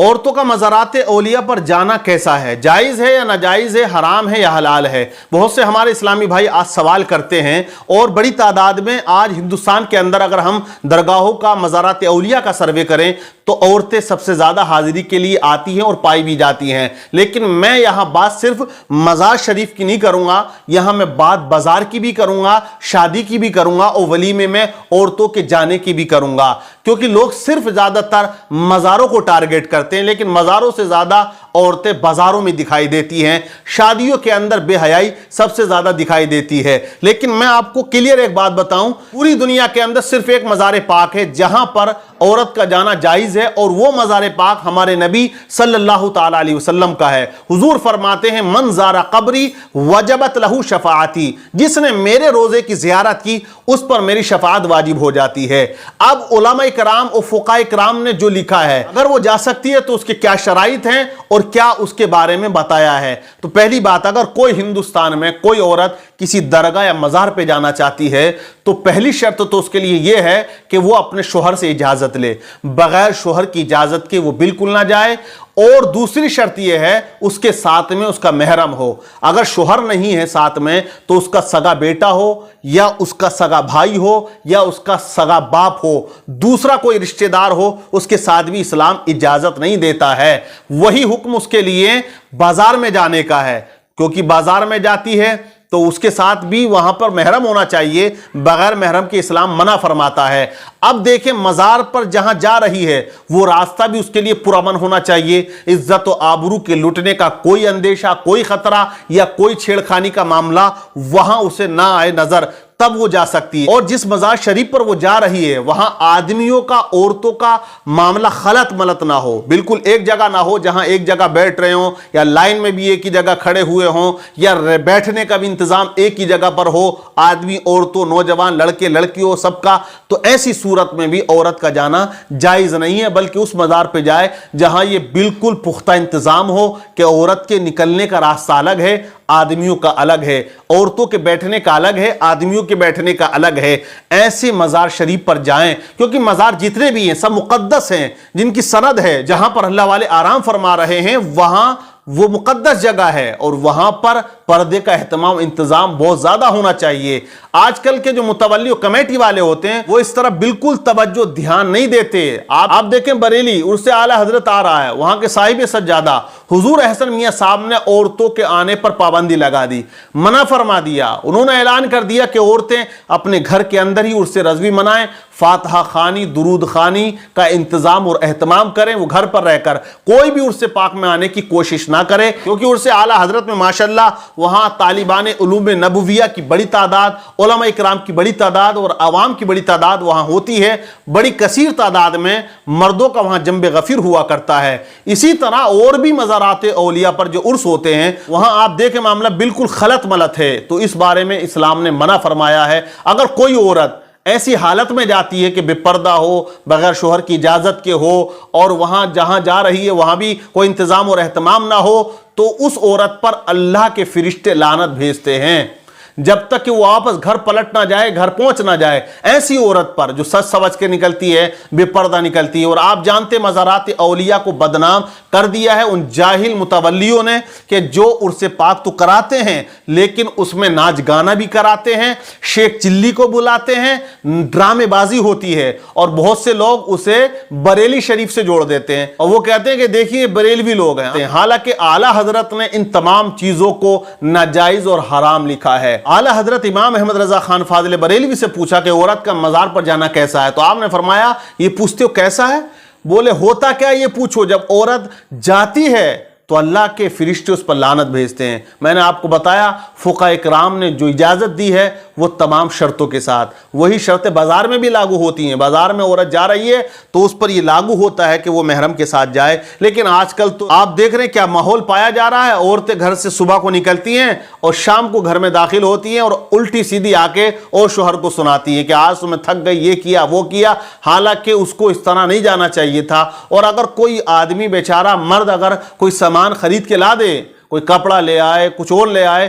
عورتوں کا مزارات اولیاء پر جانا کیسا ہے؟ جائز ہے یا ناجائز ہے؟ حرام ہے یا حلال ہے؟ بہت سے ہمارے اسلامی بھائی آج سوال کرتے ہیں، اور بڑی تعداد میں آج ہندوستان کے اندر اگر ہم درگاہوں کا مزارات اولیاء کا سروے کریں تو عورتیں سب سے زیادہ حاضری کے لیے آتی ہیں اور پائی بھی جاتی ہیں۔ لیکن میں یہاں بات صرف مزار شریف کی نہیں کروں گا، یہاں میں بات بازار کی بھی کروں گا، شادی کی بھی کروں گا، اور ولیمے میں عورتوں کے جانے کی بھی کروں گا، کیونکہ لوگ صرف زیادہ تر مزاروں کو ٹارگٹ کرتے ہیں، لیکن مزاروں سے زیادہ عورتیں بازاروں میں دکھائی دیتی ہیں، شادیوں کے اندر بے حیائی سب سے زیادہ دکھائی دیتی ہے۔ لیکن میں آپ کو کلیئر ایک بات بتاؤں، پوری دنیا کے اندر صرف ایک مزار پاک ہے جہاں پر عورت کا جانا جائز ہے، اور وہ مزار پاک ہمارے نبی صلی اللہ تعالی علیہ وسلم کا ہے۔ حضور فرماتے ہیں من زار قبری وجبت لہو شفاعتی، جس نے میرے روزے کی زیارت کی اس پر میری شفاعت واجب ہو جاتی ہے۔ اب علماء کرام اور فقہاء کرام نے جو لکھا ہے، اگر وہ جا سکتی ہے تو اس کے کیا شرائط ہیں اور کیا اس کے بارے میں بتایا ہے۔ تو پہلی بات، اگر کوئی ہندوستان میں کوئی عورت کسی درگاہ یا مزار پہ جانا چاہتی ہے تو پہلی شرط تو اس کے لیے یہ ہے کہ وہ اپنے شوہر سے اجازت لے، بغیر شوہر کی اجازت کے وہ بالکل نہ جائے، اور دوسری شرط یہ ہے اس کے ساتھ میں اس کا محرم ہو۔ اگر شوہر نہیں ہے ساتھ میں تو اس کا سگا بیٹا ہو یا اس کا سگا بھائی ہو یا اس کا سگا باپ ہو، دوسرا کوئی رشتہ دار ہو، اس کے ساتھ بھی اسلام اجازت نہیں دیتا ہے۔ وہی حکم اس کے لیے بازار میں جانے کا ہے، کیونکہ بازار میں جاتی ہے تو اس کے ساتھ بھی وہاں پر محرم ہونا چاہیے، بغیر محرم کے اسلام منع فرماتا ہے۔ اب دیکھیں، مزار پر جہاں جا رہی ہے وہ راستہ بھی اس کے لیے پرامن ہونا چاہیے، عزت و آبرو کے لٹنے کا کوئی اندیشہ، کوئی خطرہ یا کوئی چھیڑخانی کا معاملہ وہاں اسے نہ آئے نظر، تب وہ جا سکتی ہے۔ اور جس مزار شریف پر وہ جا رہی ہے وہاں آدمیوں کا عورتوں کا معاملہ خلط ملط نہ ہو، بالکل ایک جگہ نہ ہو جہاں ایک جگہ بیٹھ رہے ہوں، یا لائن میں بھی ایک ہی جگہ کھڑے ہوئے ہوں، یا بیٹھنے کا بھی انتظام ایک ہی جگہ پر ہو، آدمی عورتوں نوجوان لڑکے لڑکیوں سب کا۔ تو ایسی صورت میں بھی عورت کا جانا جائز نہیں ہے، بلکہ اس مزار پہ جائے جہاں یہ بالکل پختہ انتظام ہو کہ عورت کے نکلنے کا راستہ الگ ہے، آدمیوں کا الگ ہے، عورتوں کے بیٹھنے کا الگ ہے، آدمیوں کے بیٹھنے کا الگ ہے۔ ایسے مزار شریف پر جائیں، کیونکہ مزار جتنے بھی ہیں سب مقدس ہیں، جن کی سند ہے، جہاں پر اللہ والے آرام فرما رہے ہیں وہاں وہ مقدس جگہ ہے، اور وہاں پر پردے کا اہتمام انتظام بہت زیادہ ہونا چاہیے۔ آج کل کے جو متولی و کمیٹی والے ہوتے ہیں وہ اس طرح بالکل توجہ دھیان نہیں دیتے۔ آپ دیکھیں بریلی عرس اعلی حضرت آ رہا ہے، وہاں کے صاحب سجادہ حضور احسن میاں صاحب نے عورتوں کے آنے پر پابندی لگا دی، منع فرما دیا۔ انہوں نے اعلان کر دیا کہ عورتیں اپنے گھر کے اندر ہی عرس رضوی منائیں، فاتحہ خوانی درود خوانی کا انتظام اور اہتمام کریں، وہ گھر پر رہ کر کوئی بھی عرس پاک میں آنے کی کوشش نہ کرے، کیونکہ عرس اعلی حضرت میں ماشاءاللہ وہاں طالبان علوم نبویہ کی بڑی تعداد، علماء اکرام کی بڑی تعداد اور عوام کی بڑی تعداد وہاں ہوتی ہے، بڑی کثیر تعداد میں مردوں کا وہاں جنب غفیر ہوا کرتا ہے۔ اسی طرح اور بھی مزارات اولیاء پر جو عرس ہوتے ہیں وہاں آپ دیکھیں معاملہ بالکل خلط ملط ہے، تو اس بارے میں اسلام نے منع فرمایا ہے۔ اگر کوئی عورت ایسی حالت میں جاتی ہے کہ بے پردہ ہو، بغیر شوہر کی اجازت کے ہو، اور وہاں جہاں جا رہی ہے وہاں بھی کوئی انتظام اور اہتمام نہ ہو، تو اس عورت پر اللہ کے فرشتے لعنت بھیجتے ہیں جب تک کہ وہ واپس گھر پلٹ نہ جائے، گھر پہنچ نہ جائے۔ ایسی عورت پر جو سچ سمجھ کے نکلتی ہے، بے پردہ نکلتی ہے، اور آپ جانتے مزارات اولیاء کو بدنام کر دیا ہے ان جاہل متولیوں نے کہ جو عرس پاک تو کراتے ہیں لیکن اس میں ناچ گانا بھی کراتے ہیں، شیخ چلی کو بلاتے ہیں، ڈرامے بازی ہوتی ہے، اور بہت سے لوگ اسے بریلی شریف سے جوڑ دیتے ہیں، اور وہ کہتے ہیں کہ دیکھیے بریلوی لوگ ہیں، حالانکہ اعلیٰ حضرت نے ان تمام چیزوں کو ناجائز اور حرام لکھا ہے۔ اعلیٰ حضرت امام احمد رضا خان فاضل بریلوی سے پوچھا کہ عورت کا مزار پر جانا کیسا ہے، تو آپ نے فرمایا یہ پوچھتے ہو کیسا ہے؟ بولے ہوتا کیا یہ پوچھو، جب عورت جاتی ہے تو اللہ کے فرشتے اس پر لعنت بھیجتے ہیں۔ میں نے آپ کو بتایا فقہاء کرام نے جو اجازت دی ہے وہ تمام شرطوں کے ساتھ، وہی شرطیں بازار میں بھی لاگو ہوتی ہیں۔ بازار میں عورت جا رہی ہے تو اس پر یہ لاگو ہوتا ہے کہ وہ محرم کے ساتھ جائے، لیکن آج کل تو آپ دیکھ رہے ہیں کیا ماحول پایا جا رہا ہے، عورتیں گھر سے صبح کو نکلتی ہیں اور شام کو گھر میں داخل ہوتی ہیں، اور الٹی سیدھی آ کے اور شوہر کو سناتی ہیں کہ آج تو میں تھک گئی، یہ کیا وہ کیا، حالانکہ اس کو اس طرح نہیں جانا چاہیے تھا۔ اور اگر کوئی آدمی بیچارہ مرد اگر کوئی سامان خرید کے لا دے، کوئی کپڑا لے آئے، کچھ اور لے آئے،